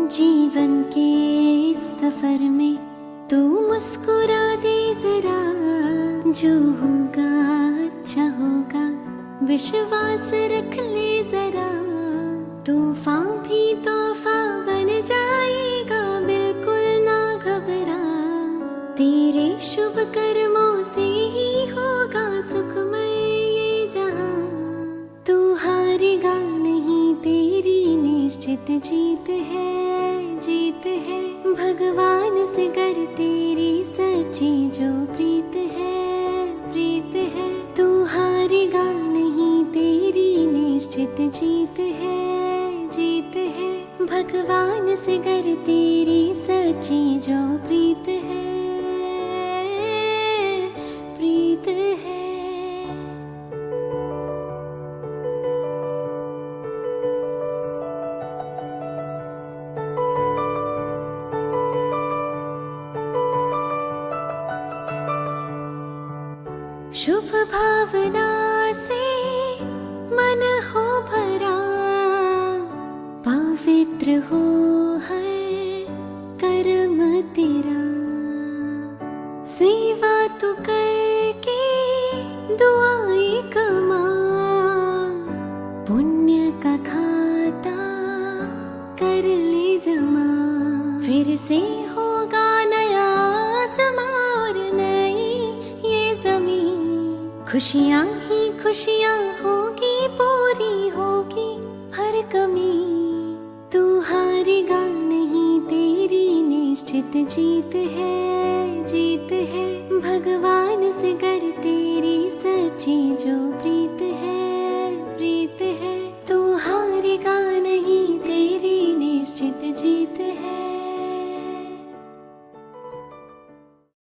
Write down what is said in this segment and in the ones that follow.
जीवन के इस सफर में तू मुस्कुरा दे जरा, जो होगा अच्छा होगा विश्वास रख ले जरा। तूफान भी तोहफा बन जाएगा, बिल्कुल ना घबरा। तेरे शुभ कर्मों से ही होगा सुखमय ये जहां। तू हारेगा नहीं, तेरी निश्चित जीत है, जीत है। भगवान से कर तेरी सच्ची जो प्रीत है, प्रीत है। तू हारेगा नहीं, तेरी निश्चित जीत है, जीत है। भगवान से कर तेरी सच्ची जो प्रीत है, प्रीत है। शुभ भावना से मन हो भरा, पवित्र हो हर कर्म तेरा। सेवा तू करके दुआएं कमा, पुण्य का खाता कर ले जमा। फिर से होगा नया आसमां और नई ये जमीन। खुशियाँ ही खुशियाँ होगी, पूरी होगी हर कमी। तू हारेगा नहीं, तेरी निश्चित जीत है, जीत है। भगवान से कर तेरी सच्ची जो प्रीत है, प्रीत है। तू हारेगा नहीं, तेरी निश्चित जीत है।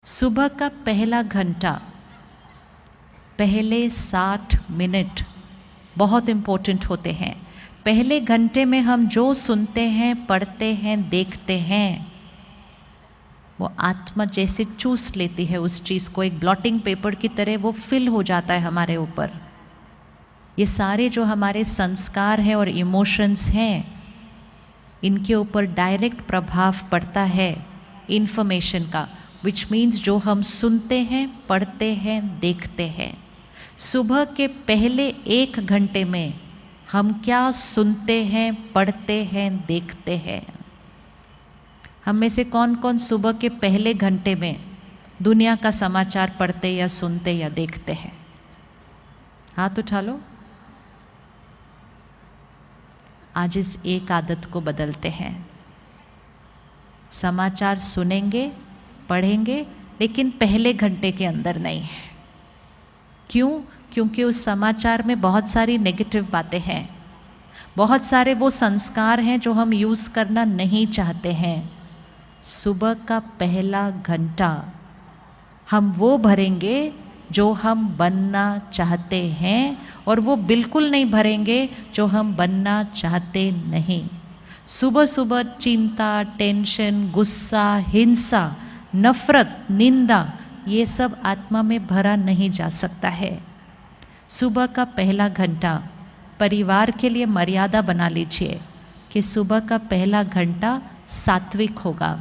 सुबह का पहला घंटा, पहले 60 मिनट बहुत इम्पोर्टेंट होते हैं। पहले घंटे में हम जो सुनते हैं, पढ़ते हैं, देखते हैं, वो आत्मा जैसे चूस लेती है उस चीज़ को, एक ब्लॉटिंग पेपर की तरह वो फिल हो जाता है हमारे ऊपर। ये सारे जो हमारे संस्कार हैं और इमोशंस हैं, इनके ऊपर डायरेक्ट प्रभाव पड़ता है इन्फॉर्मेशन का, विच मीन्स जो हम सुनते हैं, पढ़ते हैं, देखते हैं। सुबह के पहले 1 घंटे में हम क्या सुनते हैं, पढ़ते हैं, देखते हैं? हम में से कौन कौन सुबह के पहले घंटे में दुनिया का समाचार पढ़ते या सुनते या देखते हैं? हाथ उठा लो। आज इस एक आदत को बदलते हैं। समाचार सुनेंगे, पढ़ेंगे, लेकिन पहले घंटे के अंदर नहीं। क्यों? क्योंकि उस समाचार में बहुत सारी नेगेटिव बातें हैं, बहुत सारे वो संस्कार हैं जो हम यूज़ करना नहीं चाहते हैं। सुबह का पहला घंटा हम वो भरेंगे जो हम बनना चाहते हैं, और वो बिल्कुल नहीं भरेंगे जो हम बनना चाहते नहीं। सुबह सुबह चिंता, टेंशन, गुस्सा, हिंसा, नफरत, निंदा, ये सब आत्मा में भरा नहीं जा सकता है। सुबह का पहला घंटा परिवार के लिए मर्यादा बना लीजिए कि सुबह का पहला घंटा सात्विक होगा।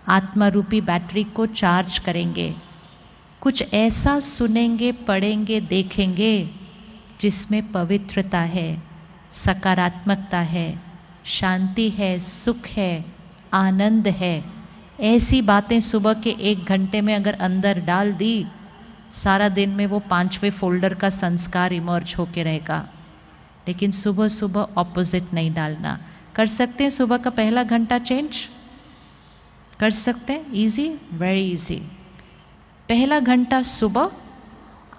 आत्मा रूपी बैटरी को चार्ज करेंगे। कुछ ऐसा सुनेंगे, पढ़ेंगे, देखेंगे जिसमें पवित्रता है, सकारात्मकता है, शांति है, सुख है, आनंद है। ऐसी बातें सुबह के 1 घंटे में अगर अंदर डाल दी, सारा दिन में वो 5वें फोल्डर का संस्कार इमर्ज होके रहेगा। लेकिन सुबह सुबह ऑपोजिट नहीं डालना। कर सकते हैं सुबह का पहला घंटा चेंज? कर सकते हैं? Easy, very easy. पहला घंटा सुबह,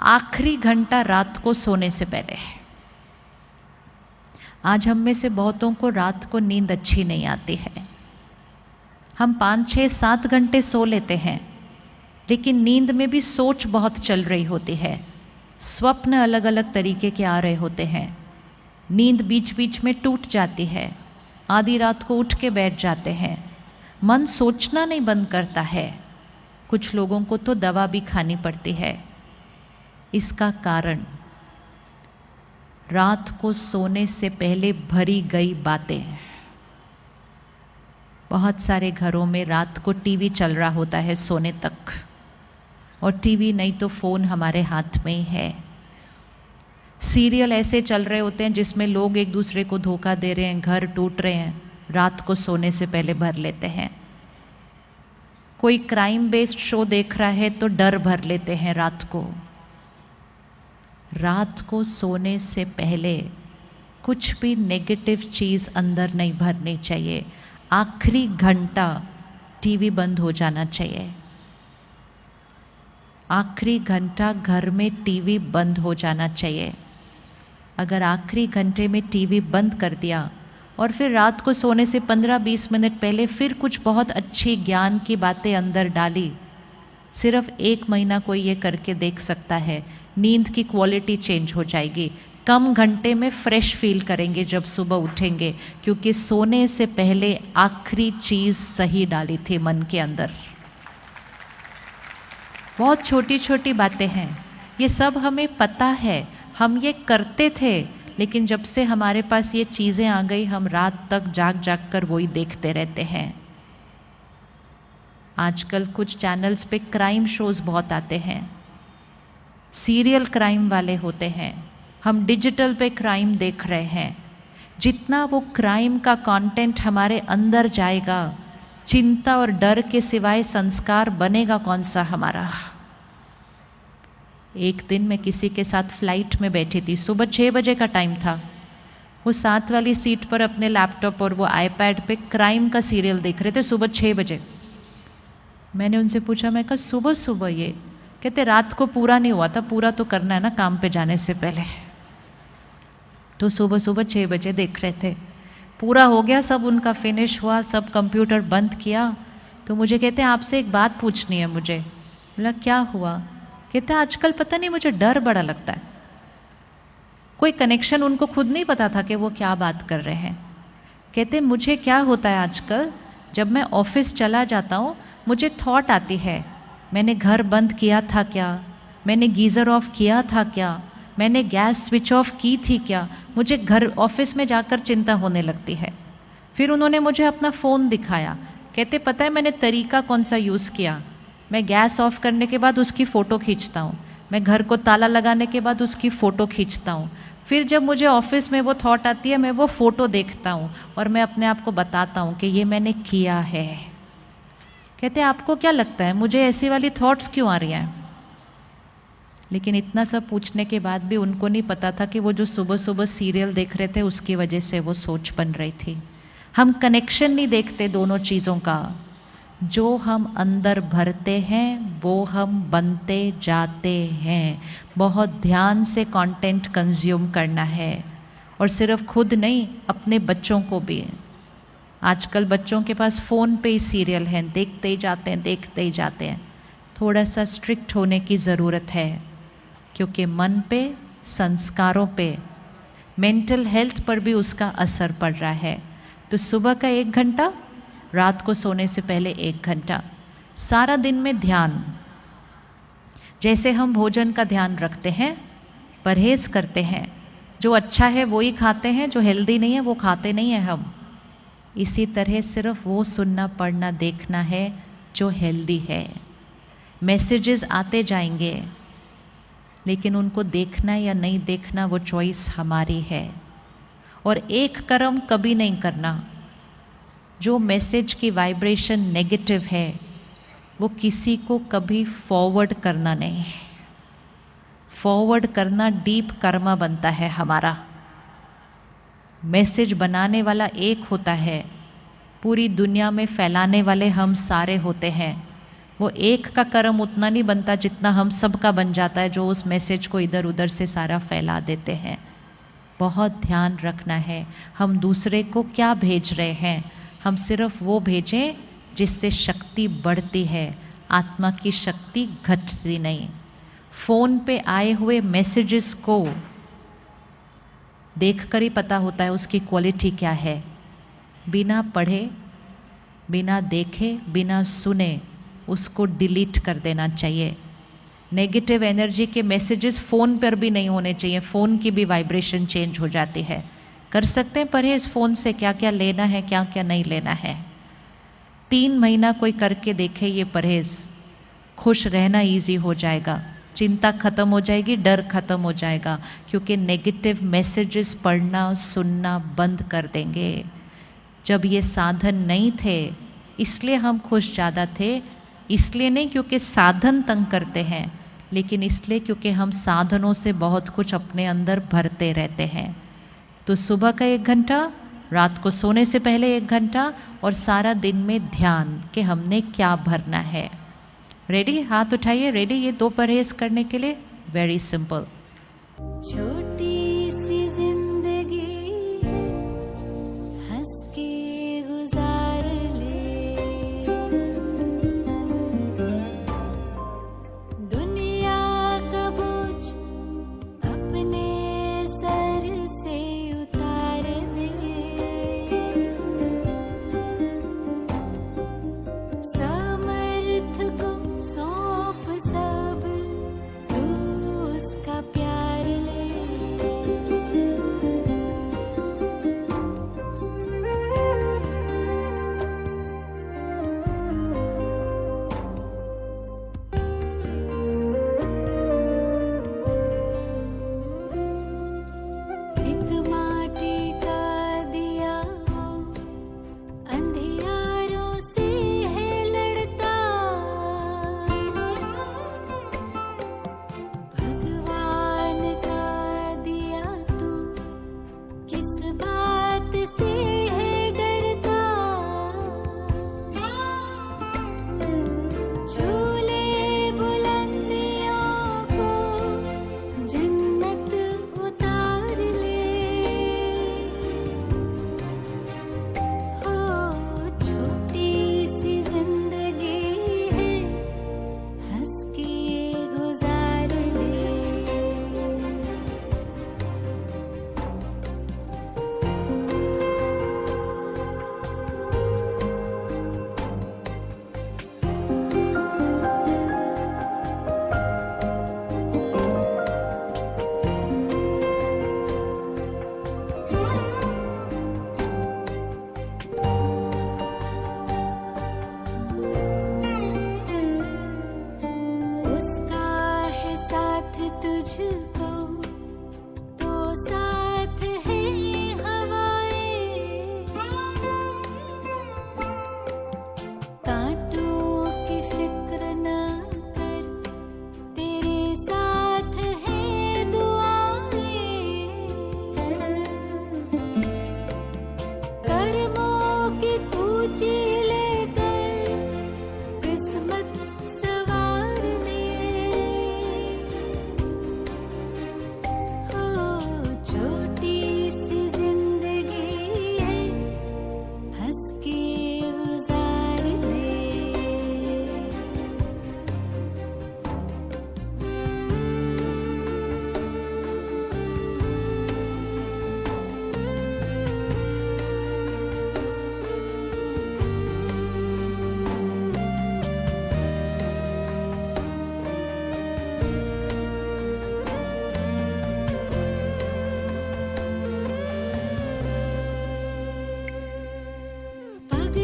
आखिरी घंटा रात को सोने से पहले है। आज हम में से बहुतों को रात को नींद अच्छी नहीं आती है। हम 5, 6, 7 घंटे सो लेते हैं, लेकिन नींद में भी सोच बहुत चल रही होती है, स्वप्न अलग अलग तरीके के आ रहे होते हैं। नींद बीच बीच में टूट जाती है, आधी रात को उठ के बैठ जाते हैं। मन सोचना नहीं बंद करता है। कुछ लोगों को तो दवा भी खानी पड़ती है। इसका कारण रात को सोने से पहले भरी गई बातें। बहुत सारे घरों में रात को टीवी चल रहा होता है सोने तक, और टीवी नहीं तो फ़ोन हमारे हाथ में ही है। सीरियल ऐसे चल रहे होते हैं जिसमें लोग एक दूसरे को धोखा दे रहे हैं, घर टूट रहे हैं, रात को सोने से पहले भर लेते हैं। कोई क्राइम बेस्ड शो देख रहा है तो डर भर लेते हैं रात को। रात को सोने से पहले कुछ भी नेगेटिव चीज़ अंदर नहीं भरनी चाहिए। आखिरी घंटा टीवी बंद हो जाना चाहिए। आखिरी घंटा घर में टीवी बंद हो जाना चाहिए। अगर आखिरी घंटे में टीवी बंद कर दिया और फिर रात को सोने से 15-20 मिनट पहले फिर कुछ बहुत अच्छी ज्ञान की बातें अंदर डाली, सिर्फ 1 महीना कोई ये करके देख सकता है, नींद की क्वालिटी चेंज हो जाएगी। कम घंटे में फ्रेश फील करेंगे जब सुबह उठेंगे, क्योंकि सोने से पहले आखिरी चीज़ सही डाली थी मन के अंदर। बहुत छोटी छोटी बातें हैं, ये सब हमें पता है, हम ये करते थे, लेकिन जब से हमारे पास ये चीज़ें आ गई हम रात तक जाग जाग कर वही देखते रहते हैं। आजकल कुछ चैनल्स पे क्राइम शोज़ बहुत आते हैं, सीरियल क्राइम वाले होते हैं। हम डिजिटल पे क्राइम देख रहे हैं। जितना वो क्राइम का कंटेंट हमारे अंदर जाएगा, चिंता और डर के सिवाय संस्कार बनेगा कौन सा हमारा। एक दिन मैं किसी के साथ फ्लाइट में बैठी थी, सुबह 6 बजे का टाइम था। वो साथ वाली सीट पर अपने लैपटॉप और वो आईपैड पे क्राइम का सीरियल देख रहे थे सुबह 6 बजे। मैंने उनसे पूछा, मैं कहा सुबह सुबह ये? कहते रात को पूरा नहीं हुआ था, पूरा तो करना है ना काम पे जाने से पहले। तो सुबह सुबह 6 बजे देख रहे थे, पूरा हो गया, सब उनका फिनिश हुआ, सब कंप्यूटर बंद किया। तो मुझे कहते हैं आपसे एक बात पूछनी है मुझे। बोला क्या हुआ? कहते हैं आजकल पता नहीं मुझे डर बड़ा लगता है। कोई कनेक्शन उनको खुद नहीं पता था कि वो क्या बात कर रहे हैं। कहते मुझे क्या होता है आजकल, जब मैं ऑफिस चला जाता हूँ मुझे थॉट आती है, मैंने घर बंद किया था क्या, मैंने गीज़र ऑफ किया था क्या, मैंने गैस स्विच ऑफ की थी क्या। मुझे घर ऑफिस में जाकर चिंता होने लगती है। फिर उन्होंने मुझे अपना फ़ोन दिखाया। कहते पता है मैंने तरीका कौन सा यूज़ किया? मैं गैस ऑफ करने के बाद उसकी फ़ोटो खींचता हूँ, मैं घर को ताला लगाने के बाद उसकी फ़ोटो खींचता हूँ। फिर जब मुझे ऑफिस में वो थॉट आती है मैं वो फ़ोटो देखता हूँ और मैं अपने आप को बताता हूँ कि ये मैंने किया है। कहते आपको क्या लगता है मुझे ऐसी वाली थॉट्स क्यों आ रही हैं? लेकिन इतना सब पूछने के बाद भी उनको नहीं पता था कि वो जो सुबह सुबह सीरियल देख रहे थे उसकी वजह से वो सोच बन रही थी। हम कनेक्शन नहीं देखते दोनों चीज़ों का। जो हम अंदर भरते हैं वो हम बनते जाते हैं। बहुत ध्यान से कंटेंट कंज्यूम करना है, और सिर्फ खुद नहीं अपने बच्चों को भी। आजकल बच्चों के पास फ़ोन पे ही सीरियल हैं, देखते ही जाते हैं, देखते ही जाते हैं। थोड़ा सा स्ट्रिक्ट होने की ज़रूरत है, क्योंकि मन पे, संस्कारों पे, मेंटल हेल्थ पर भी उसका असर पड़ रहा है। तो सुबह का 1 घंटा, रात को सोने से पहले 1 घंटा, सारा दिन में ध्यान। जैसे हम भोजन का ध्यान रखते हैं, परहेज़ करते हैं, जो अच्छा है वो ही खाते हैं, जो हेल्दी नहीं है वो खाते नहीं हैं हम। इसी तरह सिर्फ वो सुनना, पढ़ना, देखना है जो हेल्दी है। मैसेजेस आते जाएंगे, लेकिन उनको देखना या नहीं देखना वो चॉइस हमारी है। और एक कर्म कभी नहीं करना। जो मैसेज की वाइब्रेशन नेगेटिव है वो किसी को कभी फॉरवर्ड करना नहीं। फॉरवर्ड करना डीप कर्मा बनता है हमारा। मैसेज बनाने वाला एक होता है, पूरी दुनिया में फैलाने वाले हम सारे होते हैं। वो एक का कर्म उतना नहीं बनता जितना हम सब का बन जाता है, जो उस मैसेज को इधर उधर से सारा फैला देते हैं। बहुत ध्यान रखना है हम दूसरे को क्या भेज रहे हैं। हम सिर्फ वो भेजें जिससे शक्ति बढ़ती है, आत्मा की शक्ति घटती नहीं। फ़ोन पे आए हुए मैसेजेस को देखकर ही पता होता है उसकी क्वालिटी क्या है। बिना पढ़े, बिना देखे, बिना सुने उसको डिलीट कर देना चाहिए। नेगेटिव एनर्जी के मैसेजेस फ़ोन पर भी नहीं होने चाहिए, फ़ोन की भी वाइब्रेशन चेंज हो जाती है। कर सकते हैं परहेज़ फ़ोन से, क्या क्या लेना है, क्या क्या नहीं लेना है। 3 महीना कोई करके देखे ये परहेज़, खुश रहना इजी हो जाएगा, चिंता ख़त्म हो जाएगी, डर ख़त्म हो जाएगा, क्योंकि नेगेटिव मैसेजेस पढ़ना सुनना बंद कर देंगे। जब ये साधन नहीं थे इसलिए हम खुश ज़्यादा थे, इसलिए नहीं क्योंकि साधन तंग करते हैं, लेकिन इसलिए क्योंकि हम साधनों से बहुत कुछ अपने अंदर भरते रहते हैं। तो सुबह का 1 घंटा, रात को सोने से पहले 1 घंटा, और सारा दिन में ध्यान कि हमने क्या भरना है। रेडी? हाथ उठाइए। रेडी? ये 2 परहेज़ करने के लिए वेरी सिंपल। छोटी सी जिंदगी हंस के गुजार ले, दुनिया का बोझ अपने सर से उतार दे, समर्थ को सौंप सब तू उसका प्यार ले। एक माटी का दिया हो अंधियारों से है लड़ता, भगवान का दिया तू किस बात से है डरता, झूले बुलंदियों को जन्नत उतार ले, हो छोटी सी जिंदगी है हंस के गुजार ले। उसका है साथ तुझको तो साथ है हवाएं, कांटों की फिक्र न कर तेरे साथ है दुआएं, कर्मों की कूची लेकर किस्मत सवार ले, हो छोटी सी जिंदगी है हंस के गुजार ले। पग